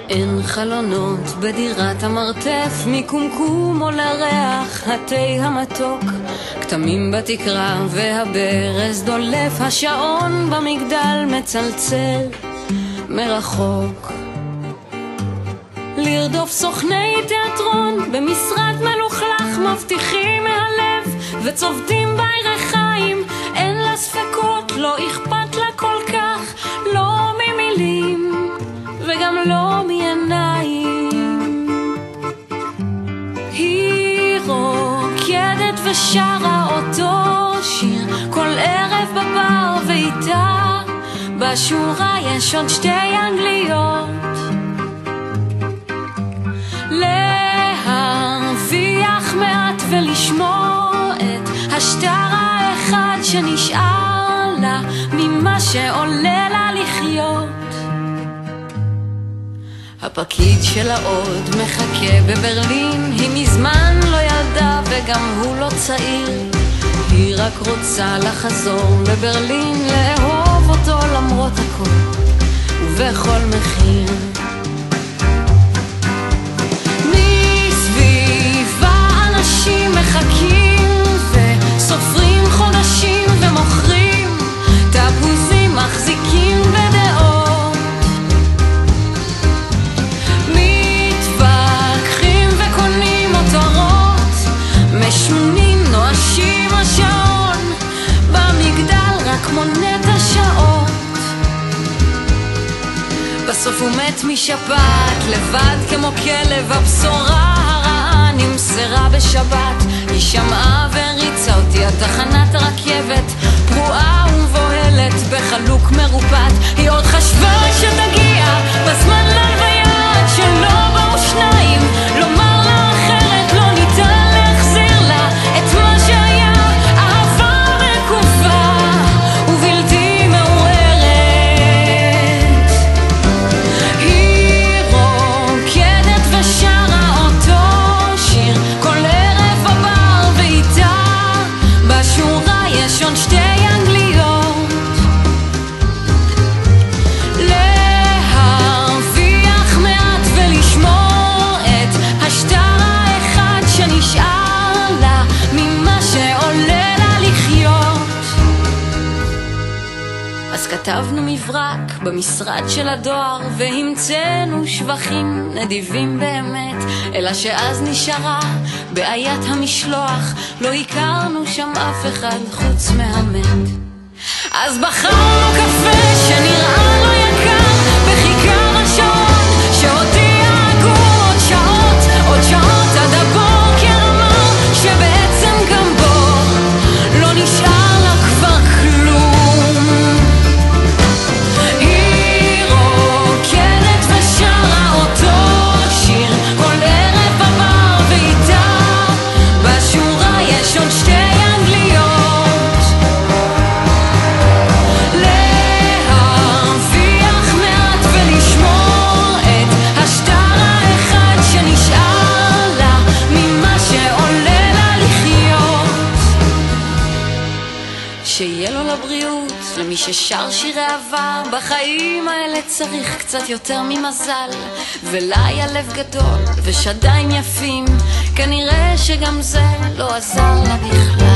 אין חלונות בדירת המרתף, מקומקום או לריח התה המתוק, כתמים בתקרה והברז דולף, השעון במגדל מצלצל מרחוק. לרדוף סוכני תיאטרון במשרד מלוכלך, מבטיחים מהלב וצובדים בירכיים, אין לה ספקות, לא אכפת לה כל כך, לא ממילים וגם לא מעיניים. היא רוקדת ושרה אותו שיר כל ערב בבר, ואיתה בשורה יש עוד שתי אנגליות. להרוויח מעט ולשמור את השטר האחד שנשאר לה ממה שעולה לה לחיות. הפקיד שלה עוד מחכה בברלין, היא מזמן לא ילדה וגם הוא לא צעיר, היא רק רוצה לחזור לברלין, לאהוב אותו למרות הכל ובכל מחיר. מסביבה אנשים מחכים וסופרים חודשים ומוכרים תפוזים, מחזיקים בדעות, מתווכחים וקונים מותרות, משונים נואשים, השעון במגדל רק מונה את השעות. בסוף הוא מת משפעת, לבד כמו כלב, הבשורה הרעה נמסרה בשבת. היא שמעה והריצה אותי עד תחנת הרכבת, פרועה ומבוהלת בחלוק מרופט. היא עוד חשבה שתגיע בזמן להלוויה, עד שלא באו שניים לומר לה אחרת, לא ניתן להחזיר לה את מה שהיה, אהבה מקופה ובלתי מעוררת. היא רוקדת ושרה אותו שיר כל ערב בבר, ואיתה בשורה יש עוד שתי אנגליות. להרוויח מעט ולשמור את השטר האחד שנשאר לה ממה שעולה לה לחיות. אז כתבנו מברק במשרד של הדואר והמצאנו שבחים נדיבים באמת, אלא שאז נשארה בעיית המשלוח, לא הכרנו שם אף אחד חוץ מהמת. אז בחרנו קפה שנראה לו יקר בכיכר השעון, שהודיע עגור עוד שעות עד הבוקר, אמר שבעצם גם בו לא נשאר לה כבר כלום. היא רוקדת ושרה אותו שיר כל ערב בבר, ואיתה בשורה יש עוד שתי אנגליות. להרוויח מעט ולשמור את השטר האחד שנשאר לה ממה שעולה לה לחיות. שיהיה לו לבריאות למי ששר שירי אהבה, בחיים האלה צריך קצת יותר ממזל, ולה היה לב גדול ושדיים יפים, כנראה שגם זה לא עזר לה בכלל.